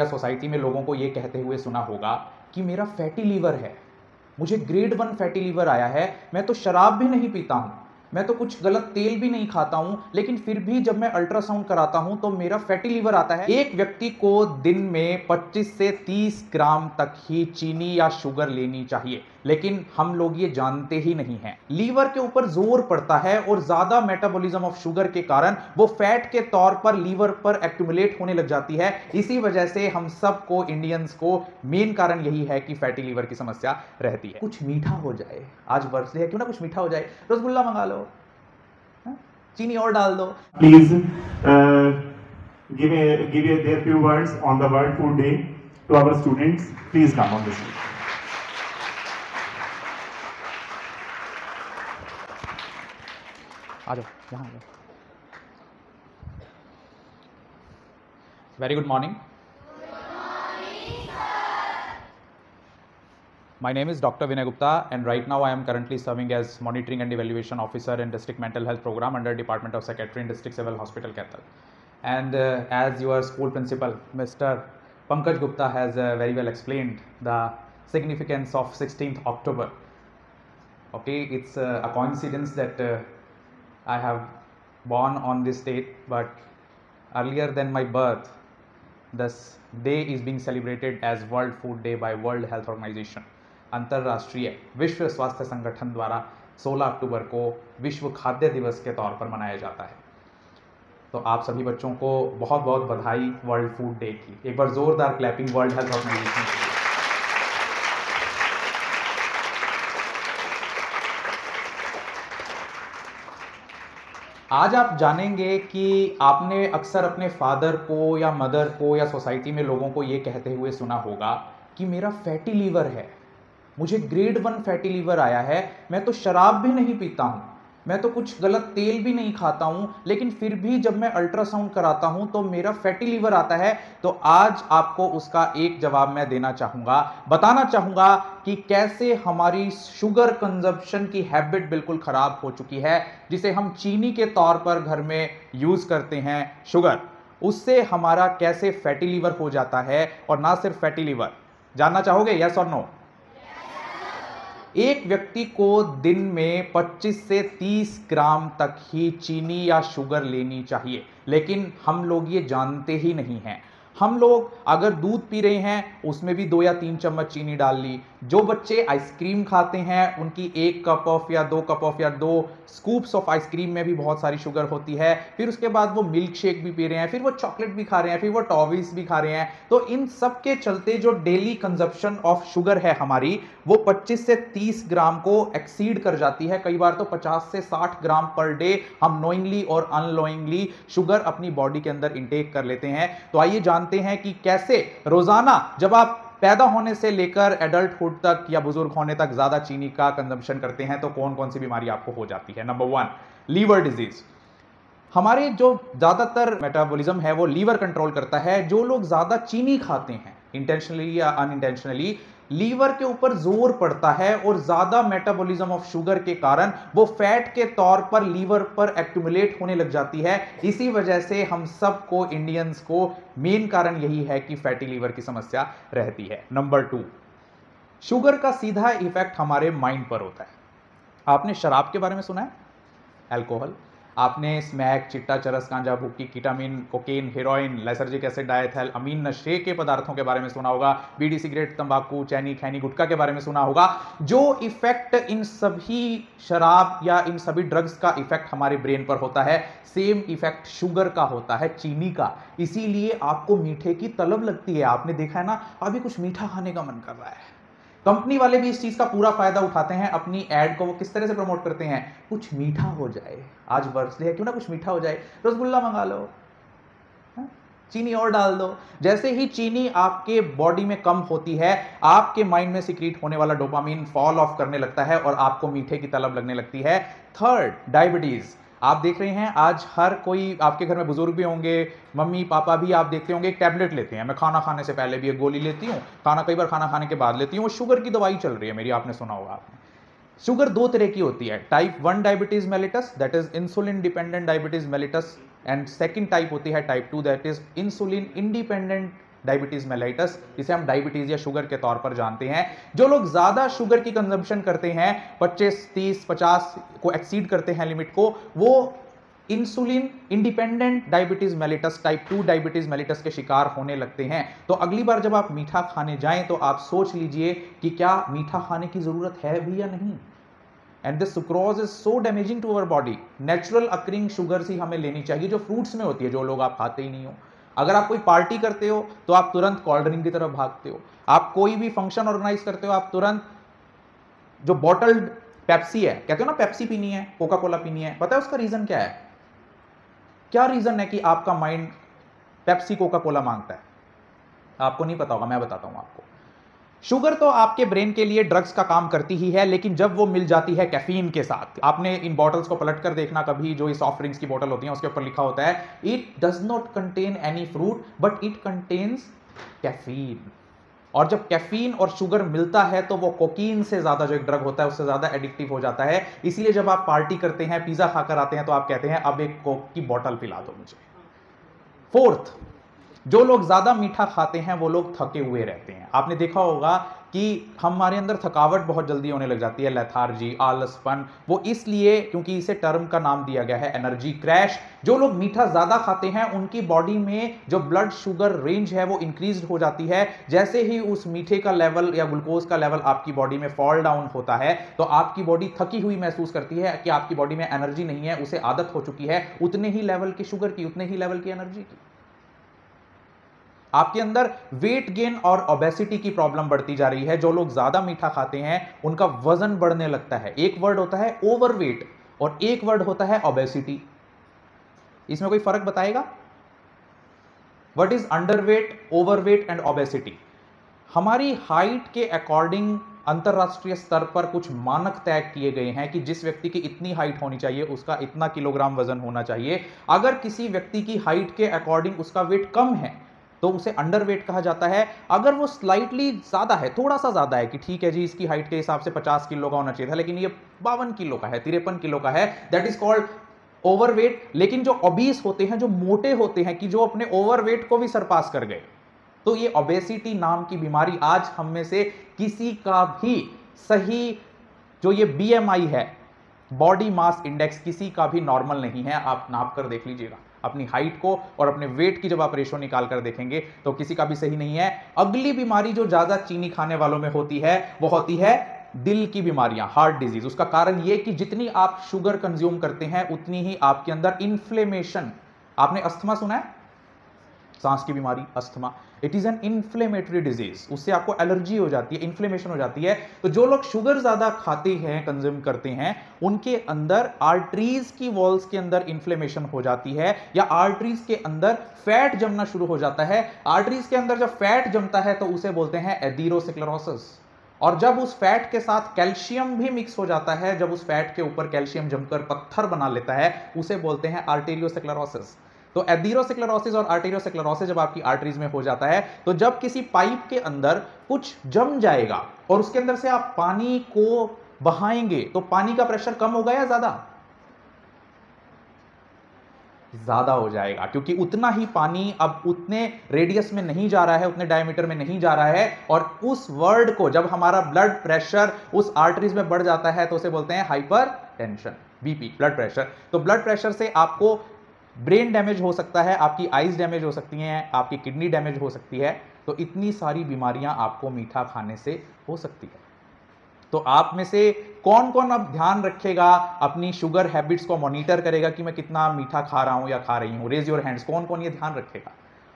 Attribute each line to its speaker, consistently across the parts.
Speaker 1: या सोसाइटी में लोगों को ये कहते हुए सुना होगा कि मेरा फैटी लीवर है, मुझे ग्रेड 1 फैटी लीवर आया है, मैं तो शराब भी नहीं पीता हूं, मैं तो कुछ गलत तेल भी नहीं खाता हूं, लेकिन फिर भी जब मैं अल्ट्रासाउंड कराता हूं तो मेरा फैटी लीवर आता है। एक व्यक्ति को दिन में 25 से 30 ग्राम तक ही चीनी या शुगर लेनी चाहिए, लेकिन हम लोग ये जानते ही नहीं हैं। लीवर के ऊपर जोर पड़ता है और ज्यादा मेटाबॉलिज्म ऑफ शुगर के कारण वो फैट के तौर पर लीवर पर एक्यूमुलेट होने लग जाती है। इसी वजह से हम सबको, इंडियंस को, मेन कारण यही है कि फैटी लीवर की समस्या रहती है। कुछ मीठा हो जाए, आज बर्थडे है, क्यों ना कुछ मीठा हो जाए, रसगुल्ला मंगा लो, चीनी और डाल दो।
Speaker 2: Please give their few words on the World Food Day to our students. Please come on this.
Speaker 1: आ जाओ, यहाँ आ जाओ। Very good morning. My name is Dr. Vinay Gupta, and right now I am currently serving as Monitoring and Evaluation Officer in District Mental Health Program under Department of Psychiatry in District Civil Hospital, Kaithal. And as your school principal, Mr. Pankaj Gupta has very well explained the significance of 16th October. Okay, it's a coincidence that I have born on this date, but earlier than my birth, this day is being celebrated as World Food Day by World Health Organization. अंतर्राष्ट्रीय विश्व स्वास्थ्य संगठन द्वारा 16 अक्टूबर को विश्व खाद्य दिवस के तौर पर मनाया जाता है। तो आप सभी बच्चों को बहुत बहुत बधाई वर्ल्ड फूड डे की। एक बार जोरदार क्लैपिंग वर्ल्ड हेल्थ ऑर्गेनाइजेशन के लिए। आज आप जानेंगे कि आपने अक्सर अपने फादर को या मदर को या सोसाइटी में लोगों को ये कहते हुए सुना होगा कि मेरा फैटी लीवर है, मुझे ग्रेड 1 फैटी लीवर आया है, मैं तो शराब भी नहीं पीता हूं, मैं तो कुछ गलत तेल भी नहीं खाता हूं, लेकिन फिर भी जब मैं अल्ट्रासाउंड कराता हूं तो मेरा फैटी लीवर आता है। तो आज आपको उसका एक जवाब मैं देना चाहूंगा, बताना चाहूंगा कि कैसे हमारी शुगर कंजप्शन की हैबिट बिल्कुल खराब हो चुकी है, जिसे हम चीनी के तौर पर घर में यूज करते हैं, शुगर, उससे हमारा कैसे फैटी लीवर हो जाता है। और ना सिर्फ फैटी लीवर, जानना चाहोगे यस और नो? एक व्यक्ति को दिन में 25 से 30 ग्राम तक ही चीनी या शुगर लेनी चाहिए, लेकिन हम लोग ये जानते ही नहीं हैं। हम लोग अगर दूध पी रहे हैं उसमें भी 2 या 3 चम्मच चीनी डाल ली। जो बच्चे आइसक्रीम खाते हैं उनकी 1 कप ऑफ या 2 कप ऑफ या 2 स्कूप्स ऑफ आइसक्रीम में भी बहुत सारी शुगर होती है। फिर उसके बाद वो मिल्क शेक भी पी रहे हैं, फिर वो चॉकलेट भी खा रहे हैं, फिर वो टॉफीज भी खा रहे हैं। तो इन सब के चलते जो डेली कंजप्शन ऑफ शुगर है हमारी, वो 25 से 30 ग्राम को एक्सीड कर जाती है। कई बार तो 50 से 60 ग्राम पर डे हम नोइंगली और अननोइंगली शुगर अपनी बॉडी के अंदर इंटेक कर लेते हैं। तो आइए जानते हैं कि कैसे रोजाना जब आप पैदा होने से लेकर एडल्टहुड तक या बुजुर्ग होने तक ज्यादा चीनी का कंजम्पशन करते हैं तो कौन कौन सी बीमारी आपको हो जाती है। Number 1, liver disease. हमारे जो ज्यादातर मेटाबॉलिज्म है वो लीवर कंट्रोल करता है। जो लोग ज्यादा चीनी खाते हैं इंटेंशनली या अनइंटेंशनली, लीवर के ऊपर जोर पड़ता है और ज्यादा मेटाबॉलिज्म ऑफ शुगर के कारण वो फैट के तौर पर लीवर पर एक्यूमुलेट होने लग जाती है। इसी वजह से हम सबको, इंडियंस को, मेन कारण यही है कि फैटी लीवर की समस्या रहती है। नंबर 2, शुगर का सीधा इफेक्ट हमारे माइंड पर होता है। आपने शराब के बारे में सुना है, अल्कोहल, आपने स्मैक, चिट्टा, चरस, गांजा, भुक्की, कीटामिन, कोकेन, हेरोइन, लाइसर्जिक एसिड, डायथैल, अमीन नशे के पदार्थों के बारे में सुना होगा, बीड़ी, सिगरेट, तंबाकू, चैनी, खैनी, गुटखा के बारे में सुना होगा। जो इफेक्ट इन सभी शराब या इन सभी ड्रग्स का इफेक्ट हमारे ब्रेन पर होता है, सेम इफेक्ट शुगर का होता है, चीनी का। इसीलिए आपको मीठे की तलब लगती है। आपने देखा है ना, अभी कुछ मीठा खाने का मन कर रहा है। कंपनी वाले भी इस चीज का पूरा फायदा उठाते हैं। अपनी एड को वो किस तरह से प्रमोट करते हैं, कुछ मीठा हो जाए, आज बर्थडे है, क्यों ना कुछ मीठा हो जाए, रसगुल्ला मंगा लो, चीनी और डाल दो। जैसे ही चीनी आपके बॉडी में कम होती है, आपके माइंड में सिक्रीट होने वाला डोपामिन फॉल ऑफ करने लगता है और आपको मीठे की तलब लगने लगती है। Third, diabetes. आप देख रहे हैं आज हर कोई, आपके घर में बुजुर्ग भी होंगे, मम्मी पापा भी, आप देखते होंगे एक टैबलेट लेते हैं। मैं खाना खाने से पहले भी एक गोली लेती हूँ, कई बार खाना खाने के बाद लेती हूँ। शुगर की दवाई चल रही है मेरी, आपने सुना होगा। आपने शुगर 2 तरह की होती है, type 1 diabetes mellitus, that is insulin dependent diabetes mellitus, and second type होती है type 2, that is insulin independent diabetes mellitus, जिसे हम डायबिटीज या शुगर के तौर पर जानते हैं। जो लोग ज्यादा शुगर की कंजम्पशन करते हैं, 25, 30, 50 को एक्सीड करते हैं लिमिट को, वो insulin independent diabetes mellitus, type 2 diabetes mellitus के शिकार होने लगते हैं। तो अगली बार जब आप मीठा खाने जाएं तो आप सोच लीजिए कि क्या मीठा खाने की जरूरत है भी या नहीं। And this sucrose is so damaging to our body. Natural occurring sugars ही हमें लेनी चाहिए, जो फ्रूट्स में होती है, जो लोग आप खाते ही नहीं हो। अगर आप कोई पार्टी करते हो तो आप तुरंत कोल्ड ड्रिंक की तरफ भागते हो। आप कोई भी फंक्शन ऑर्गेनाइज करते हो, आप तुरंत जो बॉटल्ड पेप्सी है, कहते हो ना पेप्सी पीनी है, कोका कोला पीनी है, पता है उसका रीजन क्या है? क्या रीजन है कि आपका माइंड पेप्सी कोका कोला मांगता है? आपको नहीं पता होगा, मैं बताता हूं आपको। शुगर तो आपके ब्रेन के लिए ड्रग्स का काम करती ही है, लेकिन जब वो मिल जाती है कैफीन के साथ, आपने इन बॉटल्स को पलट कर देखना कभी, जो ये सॉफ्ट ड्रिंक्स की बोतल होती है उसके ऊपर लिखा होता है it does not contain any fruit but it contains caffeine. और जब कैफीन और शुगर मिलता है तो वो कोकीन से ज्यादा, जो एक ड्रग होता है उससे ज्यादा एडिक्टिव हो जाता है। इसीलिए जब आप पार्टी करते हैं, पिज्जा खाकर आते हैं, तो आप कहते हैं अब एक कोक की बोतल पिला दो मुझे। फोर्थ, जो लोग ज्यादा मीठा खाते हैं वो लोग थके हुए रहते हैं। आपने देखा होगा कि हमारे अंदर थकावट बहुत जल्दी होने लग जाती है, लेथार्जी, आलसपन। वो इसलिए क्योंकि इसे टर्म का नाम दिया गया है एनर्जी क्रैश। जो लोग मीठा ज्यादा खाते हैं उनकी बॉडी में जो ब्लड शुगर रेंज है वो इंक्रीज हो जाती है। जैसे ही उस मीठे का लेवल या ग्लूकोज का लेवल आपकी बॉडी में फॉल डाउन होता है तो आपकी बॉडी थकी हुई महसूस करती है कि आपकी बॉडी में एनर्जी नहीं है, उसे आदत हो चुकी है उतने ही लेवल की शुगर की, उतने ही लेवल की एनर्जी की। आपके अंदर वेट गेन और ओबेसिटी की प्रॉब्लम बढ़ती जा रही है। जो लोग ज्यादा मीठा खाते हैं उनका वजन बढ़ने लगता है। एक वर्ड होता है ओवरवेट और एक वर्ड होता है ओबेसिटी। इसमें कोई फर्क बताएगा? What is underweight, overweight and obesity? हमारी हाइट के अकॉर्डिंग अंतरराष्ट्रीय स्तर पर कुछ मानक तय किए गए हैं कि जिस व्यक्ति की इतनी हाइट होनी चाहिए उसका इतना किलोग्राम वजन होना चाहिए। अगर किसी व्यक्ति की हाइट के अकॉर्डिंग उसका वेट कम है तो उसे अंडरवेट कहा जाता है। अगर वो स्लाइटली ज्यादा है, थोड़ा सा ज्यादा है कि ठीक है जी इसकी हाइट के हिसाब से 50 किलो का होना चाहिए था लेकिन ये 52 किलो का है, 53 किलो का है, दैट इज कॉल्ड ओवरवेट। लेकिन जो ओबीस होते हैं, जो मोटे होते हैं, कि जो अपने ओवरवेट को भी सरपास कर गए, तो ये ओबेसिटी नाम की बीमारी आज हम में से किसी का भी सही, जो ये बीएमआई है, बॉडी मास इंडेक्स, किसी का भी नॉर्मल नहीं है। आप नाप कर देख लीजिएगा अपनी हाइट को और अपने वेट की जब आप रेशो निकाल कर देखेंगे तो किसी का भी सही नहीं है। अगली बीमारी जो ज्यादा चीनी खाने वालों में होती है वो होती है दिल की बीमारियां, हार्ट डिजीज। उसका कारण यह कि जितनी आप शुगर कंज्यूम करते हैं उतनी ही आपके अंदर इन्फ्लेमेशन। आपने अस्थमा सुना है? सांस की बीमारी, asthma, it is an inflammatory disease. उससे आपको एलर्जी हो जाती है, इन्फ्लेमेशन हो जाती है। तो जो लोग शुगर ज्यादा खाते हैं, कंज्यूम करते हैं, उनके अंदर आर्टरीज की वॉल्स के अंदर इन्फ्लेमेशन हो जाती है या आर्टरीज के अंदर फैट जमना शुरू हो जाता है। आर्टरीज के अंदर जब फैट जमता है तो उसे बोलते हैं एथेरोस्क्लेरोसिस। और जब उस फैट के साथ कैल्शियम भी मिक्स हो जाता है, जब उस फैट के ऊपर कैल्शियम जमकर पत्थर बना लेता है, उसे बोलते हैं आर्टेरियोस्क्लेरोसिस। तो एथेरोस्क्लेरोसिस और आर्टेरियोस्क्लेरोसिस जब आपकी आर्टरीज में हो जाता है तो जब किसी पाइप के अंदर कुछ जम जाएगा और उसके अंदर से आप पानी को बहाएंगे तो पानी का प्रेशर कम होगा या ज्यादा? ज्यादा हो जाएगा, क्योंकि उतना ही पानी अब उतने रेडियस में नहीं जा रहा है, उतने डायमीटर में नहीं जा रहा है। और उस वर्ड को जब हमारा ब्लड प्रेशर उस आर्टरीज में बढ़ जाता है तो उसे बोलते हैं hyper tension, BP, blood pressure. तो ब्लड प्रेशर से आपको ब्रेन डैमेज हो सकता है, आपकी आईज डैमेज हो सकती हैं, आपकी किडनी डैमेज हो सकती है। तो इतनी सारी बीमारियां आपको मीठा खाने से हो सकती है। तो आप में से कौन कौन अब ध्यान रखेगा, अपनी शुगर हैबिट्स को मॉनिटर करेगा कि मैं कितना मीठा खा रहा हूं या खा रही हूं? रेज योर हैंड्स, कौन कौन ये ध्यान रखेगा?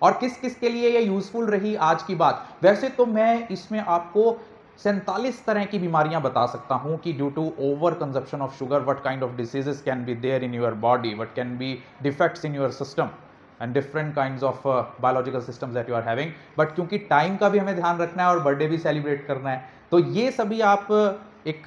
Speaker 1: और किस किस के लिए ये यूजफुल रही आज की बात? वैसे तो मैं इसमें आपको 47 तरह की बीमारियां बता सकता हूं कि due to over consumption of sugar what kind of diseases can be there in your body, what can be defects in your system and different kinds of biological systems that you are having. But क्योंकि time का भी हमें ध्यान रखना है और birthday भी celebrate करना है, तो ये सभी आप एक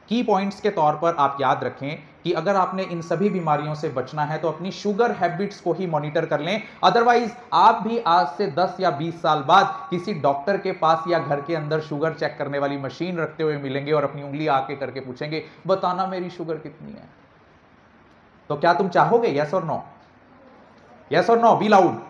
Speaker 1: की पॉइंट्स के तौर पर आप याद रखें कि अगर आपने इन सभी बीमारियों से बचना है तो अपनी शुगर हैबिट्स को ही मॉनिटर कर लें। अदरवाइज आप भी आज से 10 या 20 साल बाद किसी डॉक्टर के पास या घर के अंदर शुगर चेक करने वाली मशीन रखते हुए मिलेंगे और अपनी उंगली आके करके पूछेंगे बताना मेरी शुगर कितनी है। तो क्या तुम चाहोगे? यस और नो? यस और no? Be loud.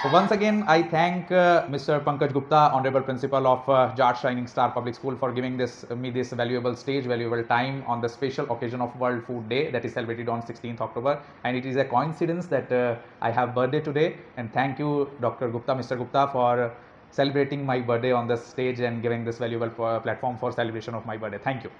Speaker 1: So once again, I thank Mr. Pankaj Gupta, Honorable Principal of Jat Shining Star Public School, for giving me this valuable stage, valuable time on the special occasion of World Food Day that is celebrated on 16th October. And it is a coincidence that I have birthday today. And thank you, Dr. Gupta, Mr. Gupta, for celebrating my birthday on the stage and giving this valuable platform for celebration of my birthday. Thank you.